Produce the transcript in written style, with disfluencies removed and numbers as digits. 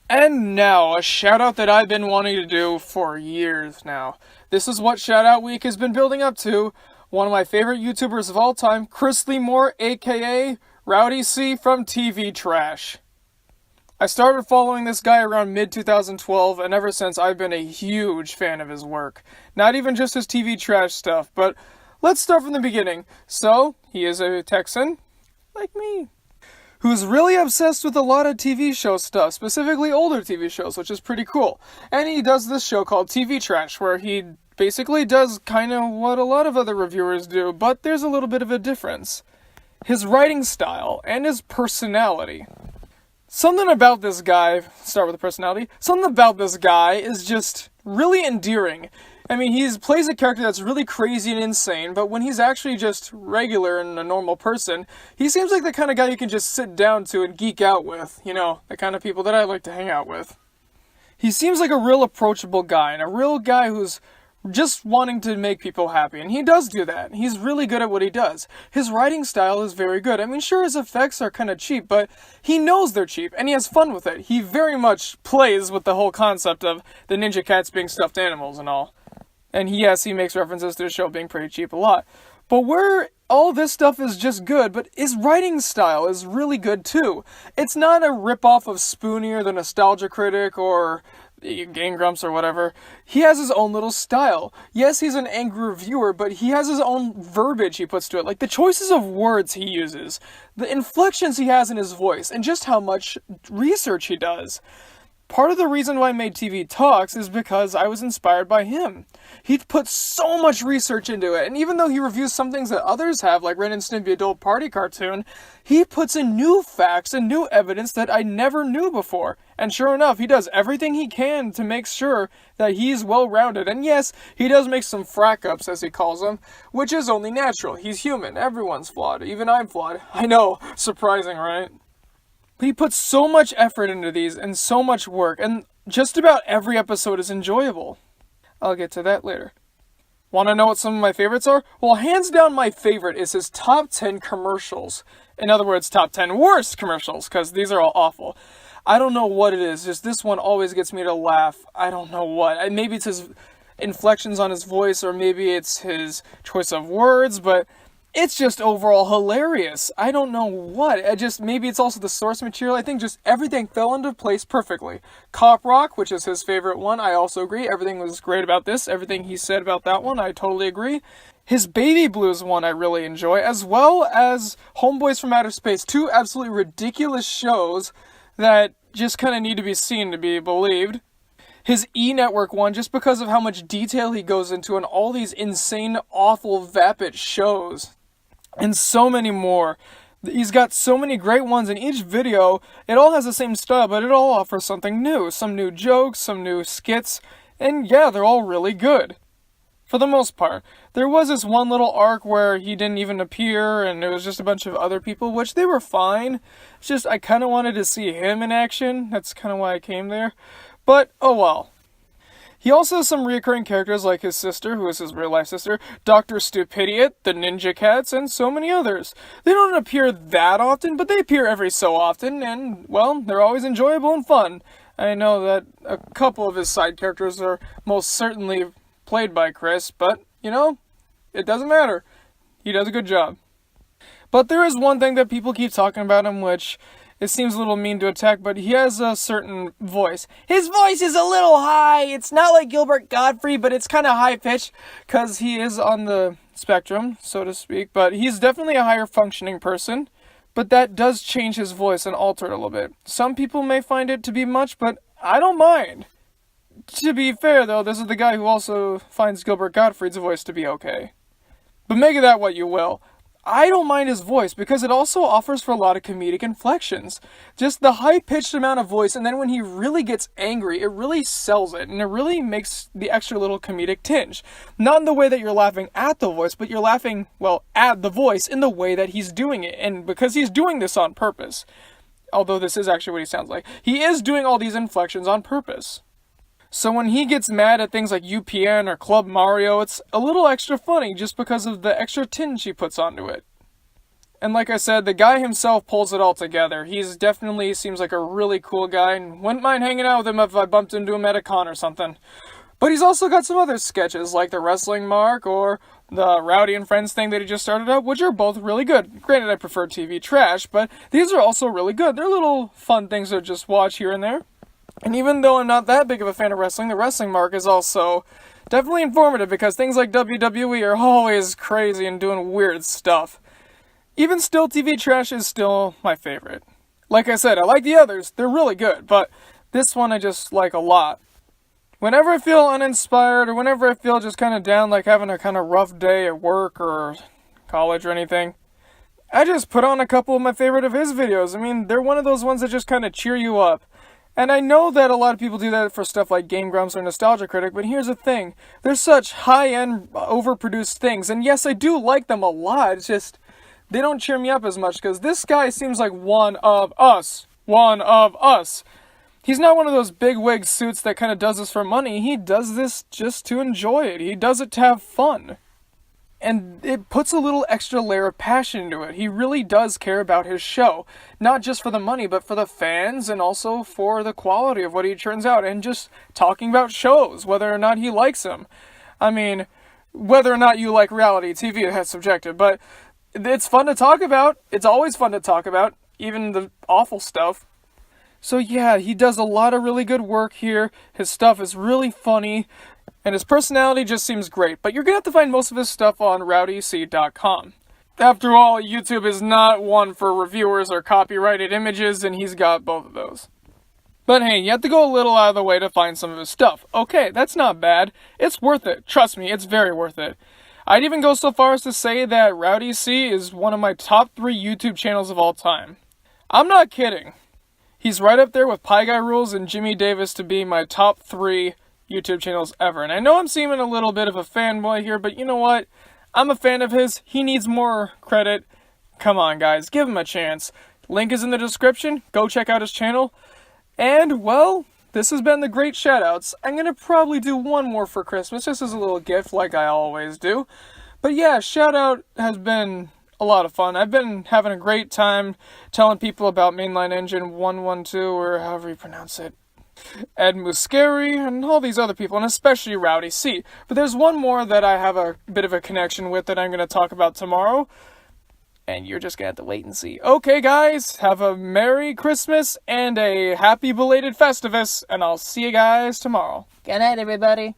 And now, a shout out that I've been wanting to do for years now. This is what Shout Out Week has been building up to. One of my favorite YouTubers of all time, Chris Lee Moore, aka RowdyC from TV Trash. I started following this guy around mid-2012, and ever since I've been a huge fan of his work. Not even just his TV Trash stuff, but let's start from the beginning. So, he is a Texan, like me, who's really obsessed with a lot of TV show stuff, specifically older TV shows, which is pretty cool. And he does this show called TV Trash, where he basically does kind of what a lot of other reviewers do, but there's a little bit of a difference. His writing style and his personality. Something about this guy, start with the personality, something about this guy is just really endearing. I mean, he plays a character that's really crazy and insane, but when he's actually just regular and a normal person, he seems like the kind of guy you can just sit down to and geek out with. You know, the kind of people that I like to hang out with. He seems like a real approachable guy, and a real guy who's just wanting to make people happy, and he does do that. He's really good at what he does. His writing style is very good. I mean, sure, his effects are kind of cheap, but he knows they're cheap, and he has fun with it. He very much plays with the whole concept of the ninja cats being stuffed animals and all. And yes, he makes references to the show being pretty cheap a lot. But where all this stuff is just good, but his writing style is really good too. It's not a rip-off of Spoonie or the Nostalgia Critic or Game Grumps or whatever. He has his own little style. Yes, he's an angry reviewer, but he has his own verbiage he puts to it. Like the choices of words he uses, the inflections he has in his voice, and just how much research he does. Part of the reason why I made TV Talks is because I was inspired by him. He put so much research into it, and even though he reviews some things that others have, like Ren and Stimpy Adult Party Cartoon, he puts in new facts and new evidence that I never knew before. And sure enough, he does everything he can to make sure that he's well-rounded. And yes, he does make some frack-ups, as he calls them, which is only natural. He's human. Everyone's flawed. Even I'm flawed. I know. Surprising, right? He puts so much effort into these and so much work, and just about every episode is enjoyable. I'll get to that later. Want to know what some of my favorites are? Well, hands down my favorite is his top 10 commercials. In other words, top 10 worst commercials, because these are all awful. I don't know what it is, just this one always gets me to laugh. I don't know what. Maybe it's his inflections on his voice, or maybe it's his choice of words, but it's just overall hilarious. I don't know what. Maybe it's also the source material. I think just everything fell into place perfectly. Cop Rock, which is his favorite one, I also agree. Everything was great about this. Everything he said about that one, I totally agree. His Baby Blues one I really enjoy, as well as Homeboys from Outer Space. Two absolutely ridiculous shows that just kind of need to be seen to be believed. His E-Network one, just because of how much detail he goes into in all these insane, awful, vapid shows. And so many more. He's got so many great ones in each video. It all has the same style, but it all offers something new. Some new jokes, some new skits, and yeah, they're all really good. For the most part. There was this one little arc where he didn't even appear, and it was just a bunch of other people, which they were fine. It's just, I kind of wanted to see him in action. That's kind of why I came there. But, oh well. He also has some recurring characters like his sister, who is his real-life sister, Dr. Stupidiot, the Ninja Cats, and so many others. They don't appear that often, but they appear every so often, and, well, they're always enjoyable and fun. I know that a couple of his side characters are most certainly played by Chris, but, you know, it doesn't matter. He does a good job. But there is one thing that people keep talking about him, which it seems a little mean to attack, but he has a certain voice. His voice is a little high. It's not like Gilbert Gottfried, but it's kind of high-pitched, because he is on the spectrum, so to speak. But he's definitely a higher functioning person, but that does change his voice and alter it a little bit. Some people may find it to be much, but I don't mind. To be fair, though, this is the guy who also finds Gilbert Gottfried's voice to be okay. But make of that what you will. I don't mind his voice because it also offers for a lot of comedic inflections. Just the high-pitched amount of voice, and then when he really gets angry, it really sells it, and it really makes the extra little comedic tinge. Not in the way that you're laughing at the voice, but you're laughing, well, at the voice in the way that he's doing it, and because he's doing this on purpose. Although this is actually what he sounds like. He is doing all these inflections on purpose. So when he gets mad at things like UPN or Club Mario, it's a little extra funny just because of the extra tinge he puts onto it. And like I said, the guy himself pulls it all together. He's definitely seems like a really cool guy, and wouldn't mind hanging out with him if I bumped into him at a con or something. But he's also got some other sketches, like the Wrestling Mark or the Rowdy and Friends thing that he just started up, which are both really good. Granted, I prefer TV trash, but these are also really good. They're little fun things to just watch here and there. And even though I'm not that big of a fan of wrestling, the Wrestling Mark is also definitely informative because things like WWE are always crazy and doing weird stuff. Even still, TV trash is still my favorite. Like I said, I like the others, they're really good, but this one I just like a lot. Whenever I feel uninspired, or whenever I feel just kind of down, like having a kind of rough day at work or college or anything, I just put on a couple of my favorite of his videos. I mean, they're one of those ones that just kind of cheer you up. And I know that a lot of people do that for stuff like Game Grumps or Nostalgia Critic, but here's the thing. They're such high-end, overproduced things, and yes, I do like them a lot, it's just they don't cheer me up as much, because this guy seems like one of us. One of us. He's not one of those big wig suits that kind of does this for money. He does this just to enjoy it. He does it to have fun. And it puts a little extra layer of passion into it. He really does care about his show. Not just for the money, but for the fans, and also for the quality of what he turns out. And just talking about shows, whether or not he likes them. I mean, whether or not you like reality TV, that's subjective, but it's fun to talk about. It's always fun to talk about, even the awful stuff. So yeah, he does a lot of really good work here. His stuff is really funny, and his personality just seems great. But you're gonna have to find most of his stuff on RowdyC.com. After all, YouTube is not one for reviewers or copyrighted images, and he's got both of those. But hey, you have to go a little out of the way to find some of his stuff. Okay, that's not bad. It's worth it. Trust me, it's very worth it. I'd even go so far as to say that RowdyC is one of my top 3 YouTube channels of all time. I'm not kidding. He's right up there with Pie Guy Rules and Jimmy Davis to be my top 3 YouTube channels ever. And I know I'm seeming a little bit of a fanboy here, but you know what? I'm a fan of his. He needs more credit. Come on, guys. Give him a chance. Link is in the description. Go check out his channel. And, well, this has been the Great Shoutouts. I'm going to probably do one more for Christmas, just as a little gift like I always do. But yeah, Shoutout has been a lot of fun. I've been having a great time telling people about Mainline Engine 112, or however you pronounce it, Ed Muscari, and all these other people, and especially RowdyC. But there's one more that I have a bit of a connection with that I'm going to talk about tomorrow, and you're just going to have to wait and see. Okay, guys, have a Merry Christmas and a Happy Belated Festivus, and I'll see you guys tomorrow. Good night, everybody.